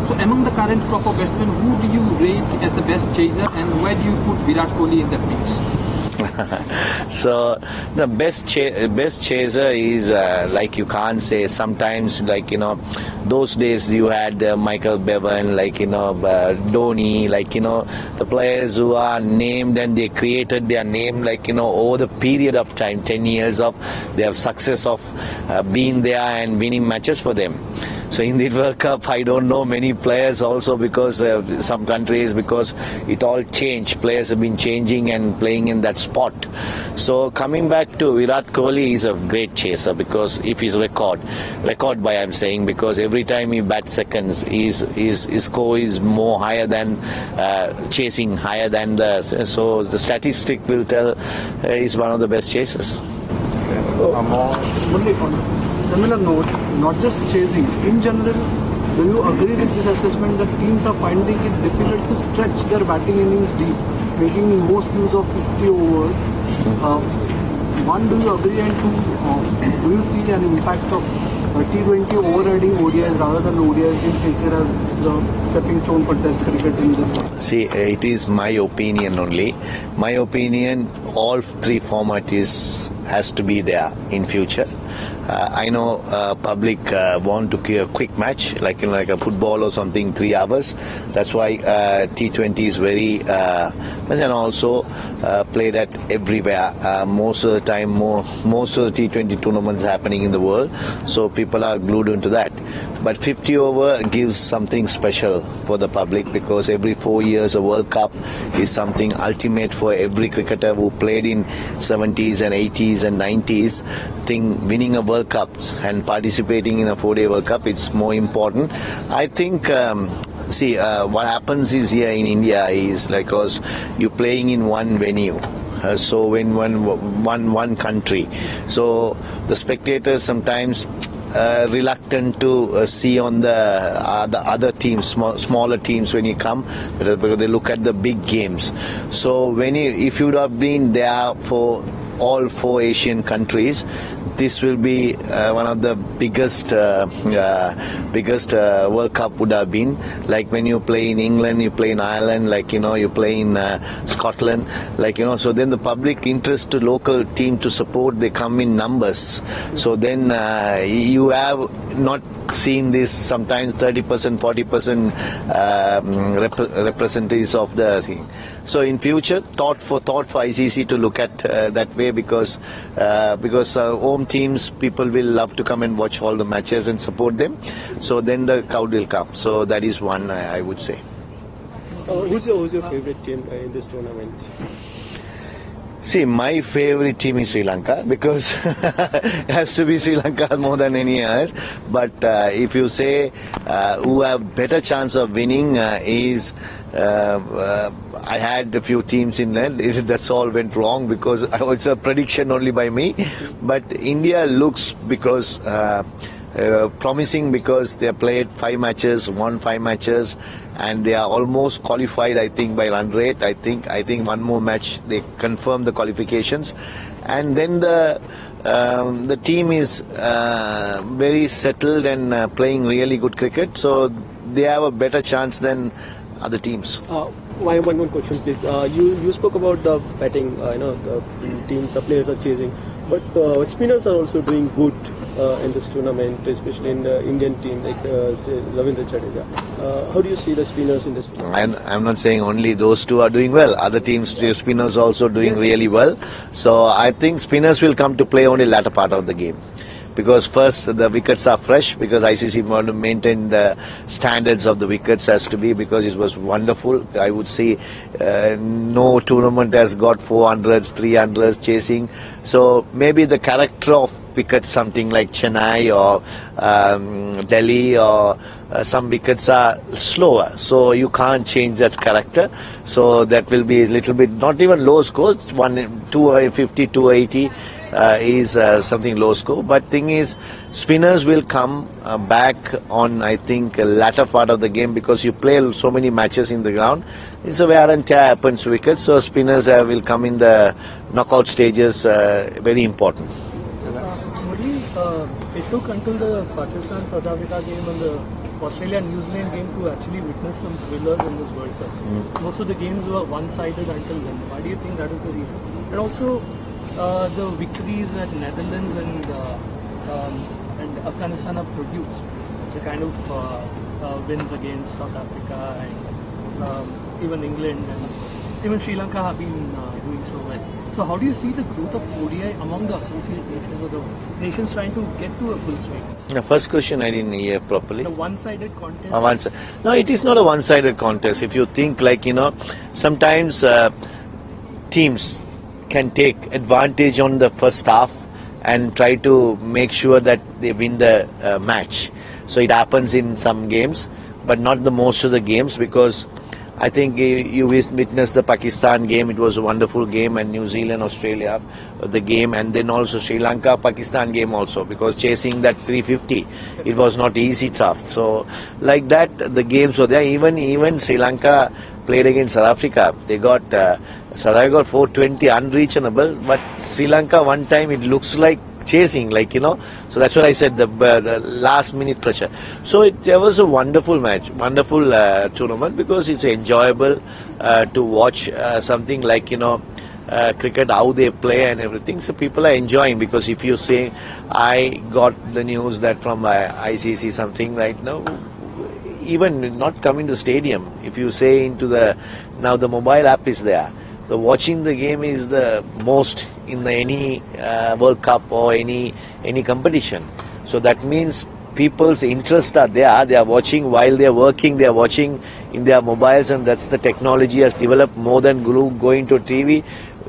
So among the current crop of batsmen, who do you rate as the best chaser, and where do you put Virat Kohli in that mix? So the best chaser is like you can't say. Sometimes, like those days you had Michael Bevan, like Dhoni, like the players who are named and they created their name, like over the period of time, 10 years of their success of being there and winning matches for them. So in the World Cup, I don't know many players also, because some countries, because it all changed. Players have been changing and playing in that spot. So coming back to Virat Kohli, is a great chaser, because if his record by I'm saying, because every time he bats seconds, his score is more higher than chasing higher than so the statistic will tell he's one of the best chasers. Only on a similar note, not just chasing, in general, do you agree with this assessment that teams are finding it difficult to stretch their batting innings deep, making most use of 50 overs? One, do you agree, and two, do you see an impact of T20 overriding ODIs rather than ODIs being taken as the stepping stone for Test cricket in this? See, it is my opinion only. My opinion, all three formats has to be there in future. I know public want to a quick match, like a football or something, 3 hours. That's why T20 is very, and also played at everywhere. Most of the time, most of the T20 tournaments happening in the world, so people are glued into that. But 50 over gives something special for the public, because every 4 years a World Cup is something ultimate for every cricketer who played in 70s and 80s and 90s. I think winning a World Cup and participating in a 4-day World Cup, it's more important. I think what happens is here in India is, like, because you're playing in one venue. So in one country, so the spectators sometimes reluctant to see on the other teams, smaller teams when you come, because they look at the big games. So if you would have been there for all 4 Asian countries, this will be one of the biggest World Cup would have been. Like when you play in England, you play in Ireland, like you play in Scotland, like so then the public interest to local team to support, they come in numbers. So then you have not seen this, sometimes 30%, 40% representatives of the thing. So in future, thought for ICC to look at that way, because home teams, people will love to come and watch all the matches and support them. So then the crowd will come. So that is one, I would say. Who's your favorite team in this tournament? See, my favorite team is Sri Lanka, because it has to be Sri Lanka more than any others. But if you say who have better chance of winning is, I had a few teams in there. That's all went wrong, because it's a prediction only by me. But India looks promising, because they played 5 matches, won 5 matches, and they are almost qualified, I think, by run rate. I think one more match they confirm the qualifications, and then the team is very settled and playing really good cricket, so they have a better chance than other teams. One more question, please. You spoke about the batting, the teams, the players are chasing, but spinners are also doing good in this tournament, especially in the Indian team, like Ravindra Jadeja. How do you see the spinners in this tournament? I'm not saying only those two are doing well. Other teams, the spinners also doing really well. So I think spinners will come to play only latter part of the game. Because first the wickets are fresh, because ICC want to maintain the standards of the wickets has to be, because it was wonderful. I would say no tournament has got 400s, 300s chasing. So maybe the character of wickets, something like Chennai or Delhi or some wickets are slower, so you can't change that character. So that will be a little bit, not even low scores, 250, 280. Is something low score, but thing is spinners will come back on, I think, latter part of the game, because you play so many matches in the ground. It's a wear and tear happens to wickets, so spinners will come in the knockout stages, very important. It took until the Pakistan-South Africa game on the Australia-New Zealand game to actually witness some thrillers in this World Cup. Most of the games were one-sided until then. Why do you think that is the reason? And also the victories that Netherlands and Afghanistan have produced, the kind of wins against South Africa and even England and even Sri Lanka have been doing so well. So how do you see the growth of ODI among the associate nations or the nations trying to get to a full swing? The first question I didn't hear properly. The one-sided contest. No, it is not a one-sided contest. If you think sometimes teams can take advantage on the first half and try to make sure that they win the match. So it happens in some games, but not the most of the games, because I think you witnessed the Pakistan game. It was a wonderful game, and New Zealand, Australia, the game, and then also Sri Lanka, Pakistan game also, because chasing that 350, it was not easy, tough. So like that, the games were there. Even Sri Lanka played against South Africa. They got South Africa got 420 unreachable, but Sri Lanka one time it looks like chasing, so that's what I said, the last minute pressure. So it was a wonderful match, wonderful tournament, because it's enjoyable to watch something like cricket, how they play and everything. So people are enjoying, because if you say, I got the news that from ICC something right now, even not coming to stadium, if you say now the mobile app is there. The watching the game is the most in any World Cup or any competition. So that means people's interests are there. They are watching while they are working. They are watching in their mobiles, and that's the technology has developed more than going to TV.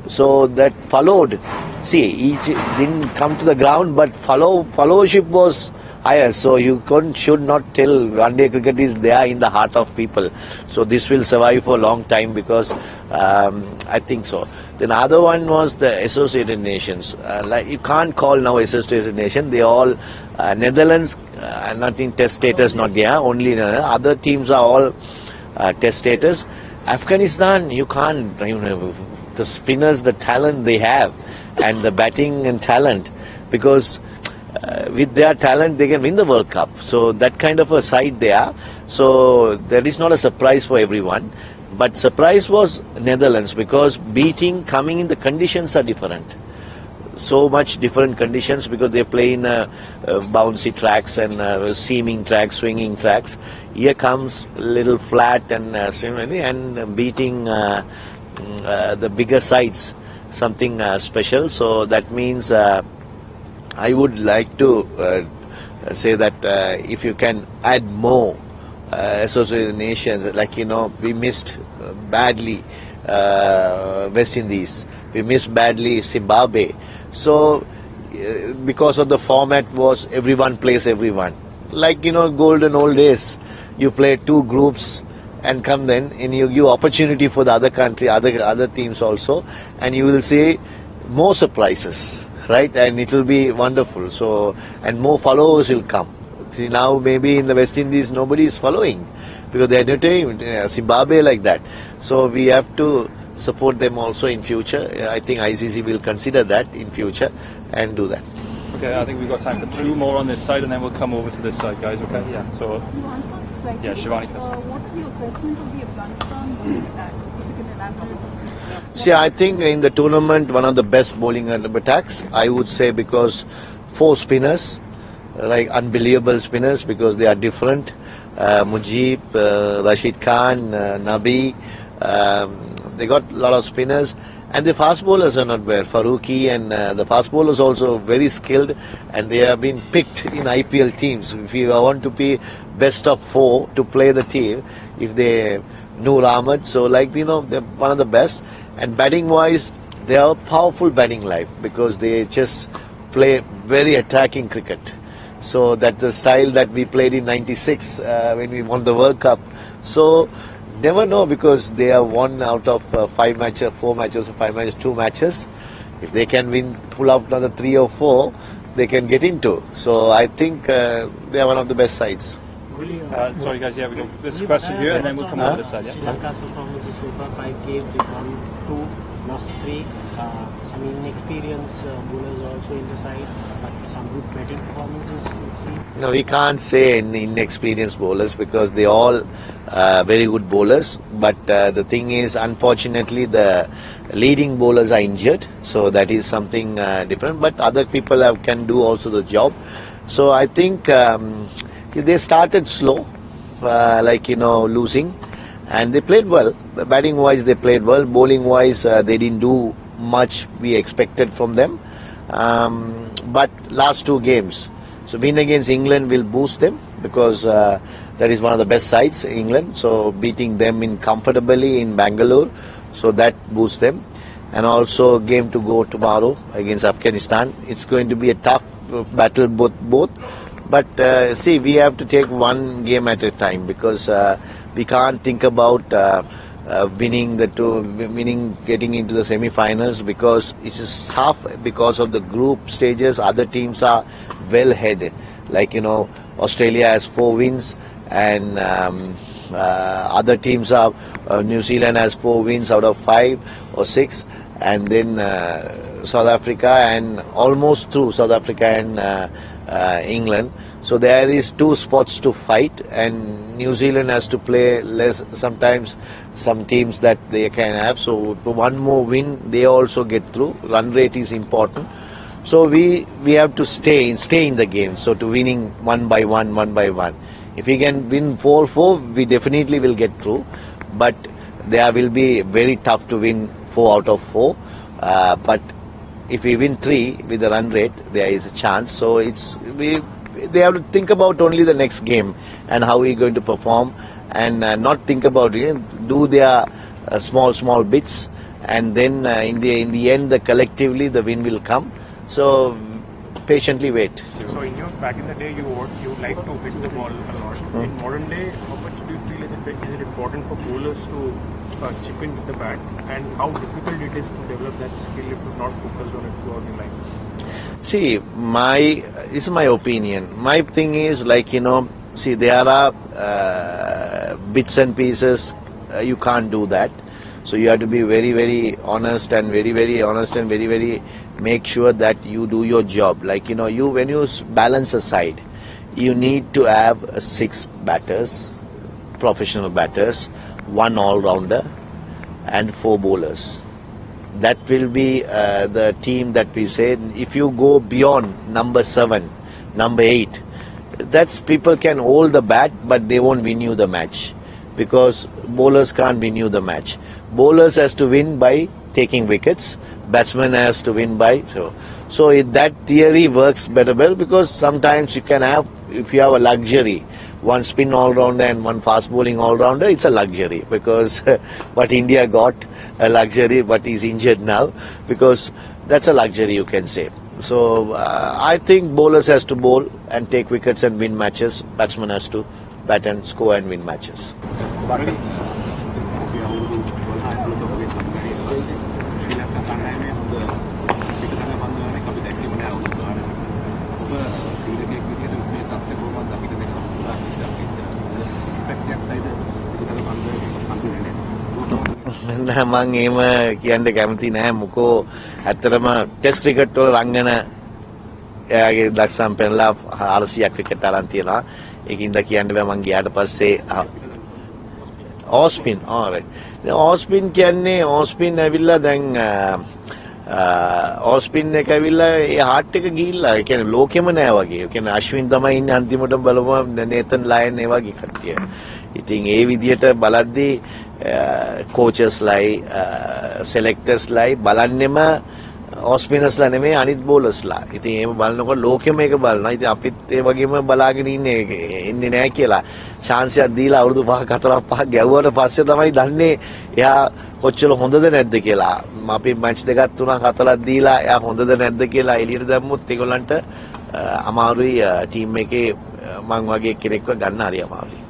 So that followed. See, each didn't come to the ground, but followership was higher. So you should not tell one-day cricket is there in the heart of people. So this will survive for a long time, because I think so. Then other one was the associated nations. You can't call now associated nation. They all Netherlands not in test status, not there. Only other teams are all test status. Afghanistan, you can't. The spinners, the talent they have, and the batting and talent, because with their talent they can win the World Cup. So that kind of a side there. So that is not a surprise for everyone. But surprise was Netherlands, because coming in the conditions are different. So much different conditions, because they play in bouncy tracks and seaming tracks, swinging tracks. Here comes a little flat and beating the bigger sides, something special. So that means I would like to say that if you can add more associated nations, we missed badly West Indies, we missed badly Zimbabwe. So because of the format was everyone plays everyone, golden old days, you play two groups and come then, and you give opportunity for the other country, other teams also, and you will see more surprises, right? And it will be wonderful. So, and more followers will come. See, now maybe in the West Indies nobody is following, because they are entertained. Zimbabwe like that. So we have to support them also in future. I think ICC will consider that in future and do that. Okay, I think we've got time for two more on this side, and then we'll come over to this side, guys. Okay, yeah. So, yeah, Shivani. What is your assessment of the Afghanistan bowling attack? If you can elaborate. See, I think in the tournament, one of the best bowling attacks, I would say, because 4 spinners, unbelievable spinners, because they are different. Mujib, Rashid Khan, Nabi, they got a lot of spinners. And the fast bowlers are not bad. Farooqi and the fast bowlers also very skilled, and they have been picked in IPL teams. If you want to be best of 4 to play the team, if they Noor Ahmed, so they're one of the best. And batting wise, they are powerful batting life, because they just play very attacking cricket. So that's the style that we played in '96 when we won the World Cup. So never know, because they have won out of 5 matches, 4 matches, 5 matches, 2 matches. If they can pull out another 3 or 4, they can get into. So I think they are one of the best sides. Sorry guys, yeah, we got this question here, and then we'll come over to this side. Yeah? Sri Lanka's performance is so far 5 games, they won 2, lost 3. Some inexperienced bowlers also in the side, but some good batting performances we've seen. No, we can't say inexperienced bowlers because they all very good bowlers. But the thing is, unfortunately, the leading bowlers are injured, so that is something different. But other people can do also the job. So I think they started slow, losing, and they played well. Batting wise, they played well. Bowling wise, they didn't do much we expected from them. But last 2 games, so win against England will boost them because that is one of the best sides, England. So beating them in comfortably in Bangalore, so that boosts them. And also game to go tomorrow against Afghanistan. It's going to be a tough battle both. But see, we have to take one game at a time because we can't think about winning, getting into the semi-finals because it is tough because of the group stages. Other teams are well ahead. Australia has 4 wins and other teams are, New Zealand has 4 wins out of 5 or 6, and then South Africa and almost through South Africa and England. So there is 2 spots to fight, and New Zealand has to play less sometimes. Some teams that they can have. So for one more win, they also get through. Run rate is important. So we have to stay in the game. So to winning one by one. If we can win 4-4, we definitely will get through. But there will be very tough to win 4 out of 4. But if we win 3 with the run rate, there is a chance. So they have to think about only the next game and how we're going to perform, and not think about it. Do their small bits, and then in the end, collectively the win will come. So patiently wait. So back in the day, you like to hit the ball a lot. In modern day, how much do you feel is it important for bowlers to chip in with the bat, and how difficult it is to develop that skill if you're not focused on it throughout your life? See, it's my opinion. My thing is see, there are bits and pieces. You can't do that. So you have to be very, very honest and very make sure that you do your job. When you balance a side, you need to have 6 batters, professional batters, 1 all-rounder, and 4 bowlers. That will be the team that we say. If you go beyond number 7, number 8, that's people can hold the bat, but they won't win you the match because bowlers can't win you the match. Bowlers has to win by taking wickets. Batsman has to win by so that theory works better because sometimes you can have, if you have a luxury, 1 spin all-rounder and 1 fast bowling all-rounder, it's a luxury because what India got a luxury, but is injured now, because that's a luxury, you can say. So I think bowlers has to bowl and take wickets and win matches. Batsman has to bat and score and win matches. මම එහෙම කියන්න කැමති නැහැ මොකෝ ඇත්තටම test cricket වල රංගන එයාගේ දක්ෂම් පෙරලා 400ක් ක්‍රිකට් අරන් තියෙනවා ඒකින්ද කියන්න බෑ මම ගියාට පස්සේ ඕස්පින් alright ඕස්පින් කියන්නේ ඕස්පින් ඇවිල්ලා දැන් ඕස්පින් එක ඇවිල්ලා ඒ හાર્ට් එක ගිහිල්ලා ඒ කියන්නේ ලෝකෙම නෑ වගේ ඒ කියන්නේ අශ්වින් තමයි ඉන්නේ අන්තිමට බලමුම නේතන් ලයන් ඒ වගේ කට්ටිය ඉතින් ඒ විදියට බලද්දී coachesලයි selectorsලයි බලන්නෙම ඕස්පිනර්ස්ලා නෙමෙයි අනිත් බෝලර්ස්ලා. ඉතින් එහෙම බලනකොට ලෝකෙම මේක බලනවා. ඉතින් අපිත් ඒ වගේම බලාගෙන ඉන්නේ නැහැ කියලා. chance එකක් දීලා අවුරුදු 5ක් 4ක් ගැව්වට පස්සේ තමයි දන්නේ එයා කොච්චර හොඳද නැද්ද කියලා. අපි මැච් දෙකක් 3ක් 4ක් දීලා එයා හොඳද නැද්ද කියලා එළියට දැම්මොත් ඒගොල්ලන්ට අමාරුයි ටීම් එකේ මං වගේ කෙනෙක්ව ගන්න හරි අමාරුයි.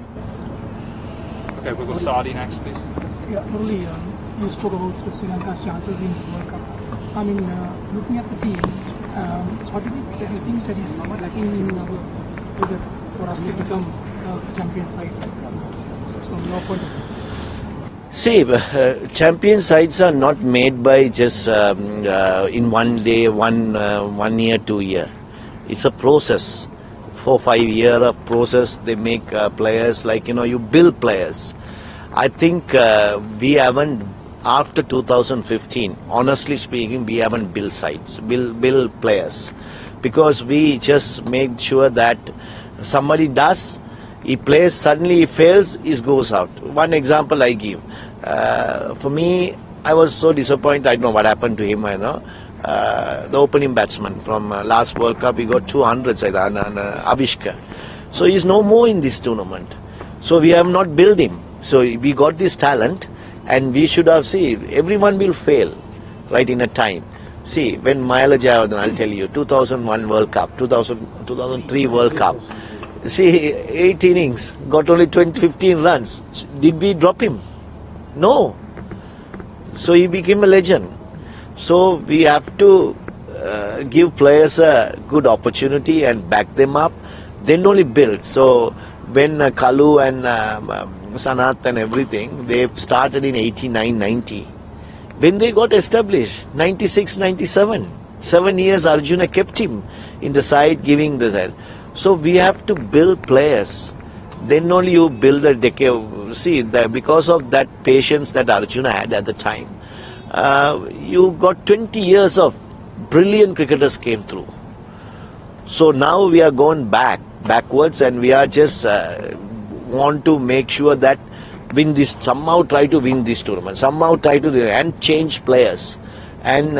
Okay, we'll go Saudi next, please. Yeah, Murali, you spoke about Sri Lanka's chances in World Cup. I mean, looking at the team, what is it that you think that is lacking in our project for us to become a champion side from your point of view? See, champion sides are not made by just in one day, 1 year, 2 year. It's a process. 4-5 year of process. They make players, like you build players. I think we haven't, after 2015. Honestly speaking, we haven't built sides, build players, because we just made sure that somebody does. He plays, suddenly he fails, he goes out. One example I give. For me, I was so disappointed. I don't know what happened to him. The opening batsman from last World Cup, he got 200s, Avishka. So he's no more in this tournament. So we have not built him. So we got this talent, and we should have seen. Everyone will fail, right, in a time. See, when Mayala Jayawardene, I'll tell you, 2001 World Cup, 2003 World Cup. See, 8 innings, got only 15 runs. Did we drop him? No. So he became a legend. So we have to give players a good opportunity and back them up, then only build. So when Kalu and Sanat and everything, they started in 89-90. When they got established, 96-97, 7 years Arjuna kept him in the side, giving the side. So we have to build players. Then only you build a decade. See, because of that patience that Arjuna had at the time, you got 20 years of brilliant cricketers came through. So now we are going backwards, and we are just want to make sure that win this, somehow try to win this tournament, somehow try to, and change players. And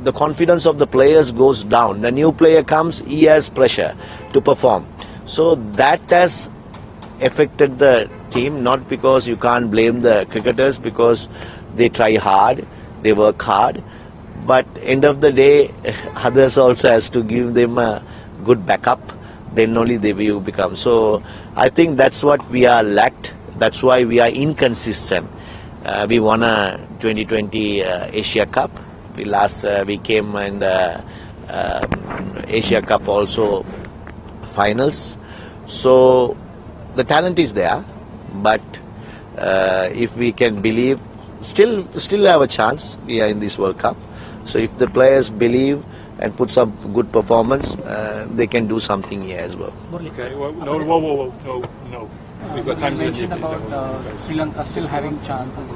the confidence of the players goes down. The new player comes, he has pressure to perform. So that has affected the team, not because you can't blame the cricketers, because they try hard, they work hard, but end of the day, others also has to give them a good backup, then only they will become. So I think that's what we are lacked. That's why we are inconsistent. We won a 2020 Asia Cup. We came in the Asia Cup also finals. So the talent is there, but if we can believe, still have a chance. We are in this World Cup. So if the players believe and put some good performance, they can do something here as well. Okay, well, no. We've got time You to mentioned about Sri Lanka still having chances.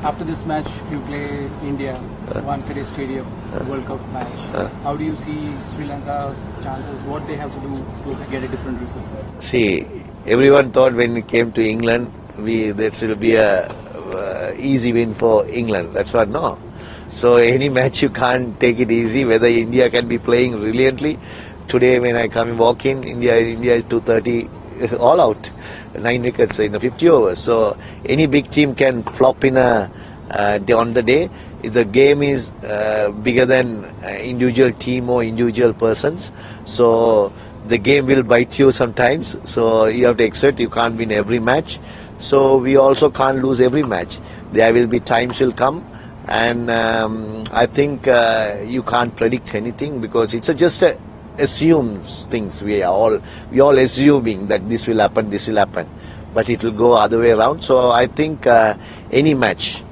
After this match, you play India, Wankhede Stadium, World Cup match. How do you see Sri Lanka's chances? What they have to do to get a different result? See, everyone thought when it came to England, that will be a easy win for England. That's what, no. So any match you can't take it easy, whether India can be playing brilliantly. Today when I walk in, India is 230 all out, 9 wickets in 50 overs. So any big team can flop in on the day. The game is bigger than individual team or individual persons. So the game will bite you sometimes. So you have to accept you can't win every match. So we also can't lose every match. There will be times will come, and I think you can't predict anything, because it's just assumes things. We all assuming that this will happen, but it will go other way around. So I think any match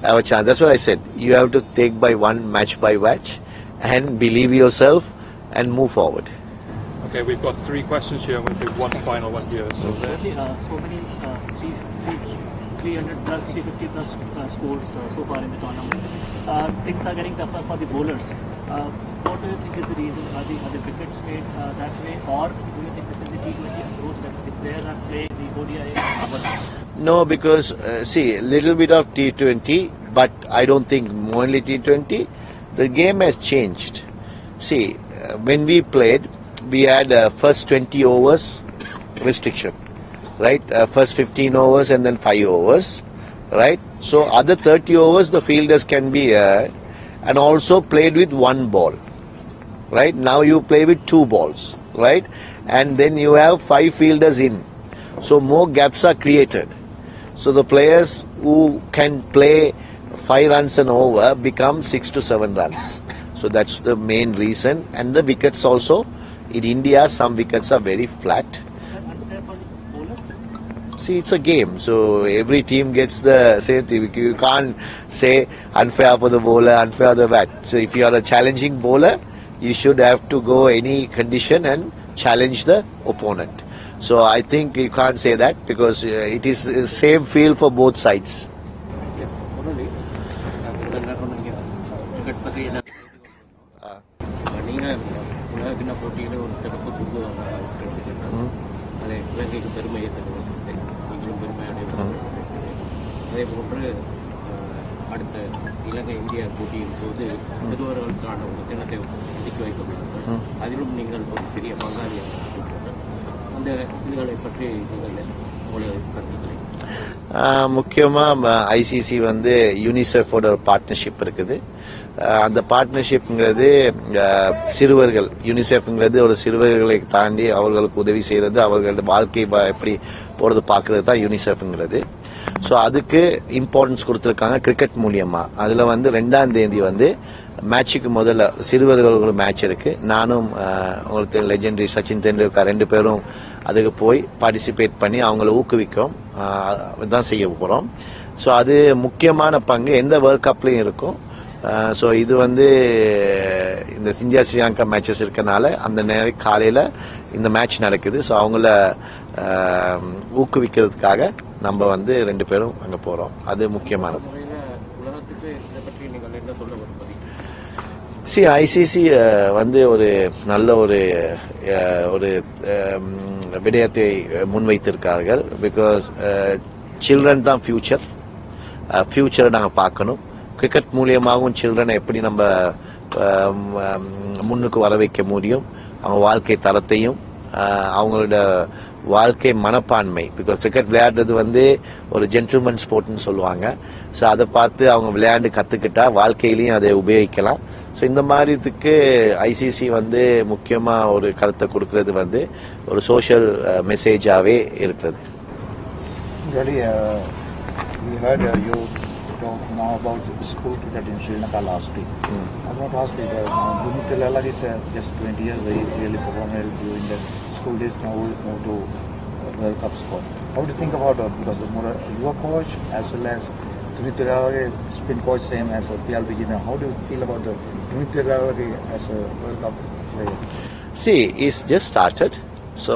have a chance. That's what I said. You have to take by one match by match, and believe yourself and move forward. Okay, we've got 3 questions here. I'm going to take one final one here. So there. So many 300 plus, 350 plus scores so far in the tournament. Things are getting tougher for the bowlers. What do you think is the reason? Are the wickets made that way, or do you think this is the T20 approach that the players are playing the ODI? No, because see, a little bit of T20, but I don't think only T20. The game has changed. See, when we played, we had first 20 overs restriction, right? First 15 overs and then 5 overs, right? So other 30 overs the fielders can be and also played with 1 ball, right? Now you play with 2 balls, right? And then you have 5 fielders in. So more gaps are created. So the players who can play 5 runs and over become 6 to 7 runs. So that's the main reason. And the wickets also. In India, some wickets are very flat. See, it's a game, so every team gets the same thing. You can't say unfair for the bowler, unfair for the bat. So if you are a challenging bowler, you should have to go any condition and challenge the opponent. So I think you can't say that because it is the same feel for both sides. அடுத்த இலங்கை India போட்டியின் போது சிறுவர்களுக்கான ஒரு தினத்தை ஒதுக்கி வைக்கப்பட்டது. அதிலும் நீங்கள் ஒரு பெரிய பங்காளியாக அந்த இதுகளை பற்றி நீங்கள் உங்களுடைய கருத்துக்களை. முக்கியமாக ஐசிசி வந்து யூனிசெஃபோட ஒரு பார்ட்னர்ஷிப் இருக்குது. அந்த பார்ட்னர்ஷிப்ங்கிறது சிறுவர்கள், யூனிசெஃப்ங்கிறது ஒரு சிறுவர்களை தாண்டி அவர்களுக்கு உதவி செய்கிறது, அவர்களோட வாழ்க்கை எப்படி போகிறது பார்க்கறது தான் யூனிசெஃப்ங்கிறது. ஸோ அதுக்கு இம்பார்ட்டன்ஸ் கொடுத்துருக்காங்க கிரிக்கெட் மூலியமா. அதில் வந்து 2ஆம் தேதி வந்து மேட்சுக்கு முதல்ல சிறுவர்கள் மேட்ச் இருக்கு. நானும் உங்களுக்கு லெஜெண்டரி சச்சின் தெண்டுல்கர் 2 பேரும் அதுக்கு போய் பார்ட்டிசிபேட் பண்ணி அவங்கள ஊக்குவிக்கும் தான் செய்ய போகிறோம். ஸோ அது முக்கியமான பங்கு எந்த வேர்ல்ட் கப்லையும் இருக்கும். ஸோ இது வந்து இந்த இந்தியா ஸ்ரீலங்கா மேட்சஸ் இருக்கனால அந்த நேரம் காலையில் இந்த மேட்ச் நடக்குது. ஸோ அவங்கள ஊக்குவிக்கிறதுக்காக நம்ம வந்து 2 பேரும் அங்கே போகிறோம். அது முக்கியமானது. ஐசிசி வந்து ஒரு நல்ல ஒரு விடயத்தை முன்வைத்திருக்கார்கள். பிகாஸ் சில்ட்ரன் தான் ஃபியூச்சரை நாங்கள் பார்க்கணும். கிரிக்கெட் மூலியமாகவும் சில்ட்ரனை எப்படி நம்ம முன்னுக்கு வர வைக்க முடியும், அவங்க வாழ்க்கை தரத்தையும் அவங்களோட வாழ்க்கை மனப்பான்மை. பிகாஸ் கிரிக்கெட் விளையாடுறது வந்து ஒரு ஜென்டில்மேன் ஸ்போர்ட்னு சொல்லுவாங்க. ஸோ அதை பார்த்து அவங்க விளையாண்டு கற்றுக்கிட்டா வாழ்க்கையிலையும் அதை உபயோகிக்கலாம். ஸோ இந்த மாதிரிக்கு ஐசிசி வந்து முக்கியமாக ஒரு கருத்தை கொடுக்கறது வந்து ஒரு சோஷியல் மெசேஜாகவே இருக்கிறது. We heard you talk more about school cricket in Sri Lanka last week. I want to ask you, Dunit Lala is just 20 years, he really performed well during the school days, now moved to World Cup squad. How do you think about it? Because you are coach as well as Dunit Lala has been coach same as PLBG now. How do you feel about the Dunit Lala as a World Cup player? See, he's just started. So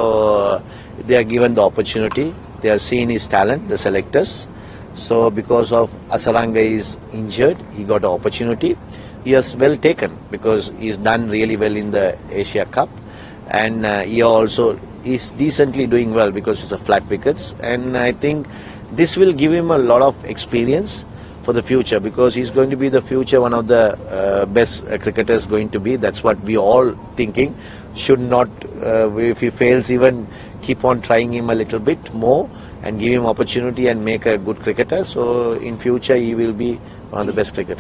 they are given the opportunity. They have seen his talent, the selectors. So because of Asaranga is injured, he got an opportunity. He has well taken because he's done really well in the Asia Cup, and he also is decently doing well because it's a flat wickets. And I think this will give him a lot of experience for the future because he's going to be the future one of the best cricketers going to be. That's what we all thinking. Should not, if he fails, even keep on trying him a little bit more and give him opportunity and make a good cricketer. So in future he will be one of the best cricketers.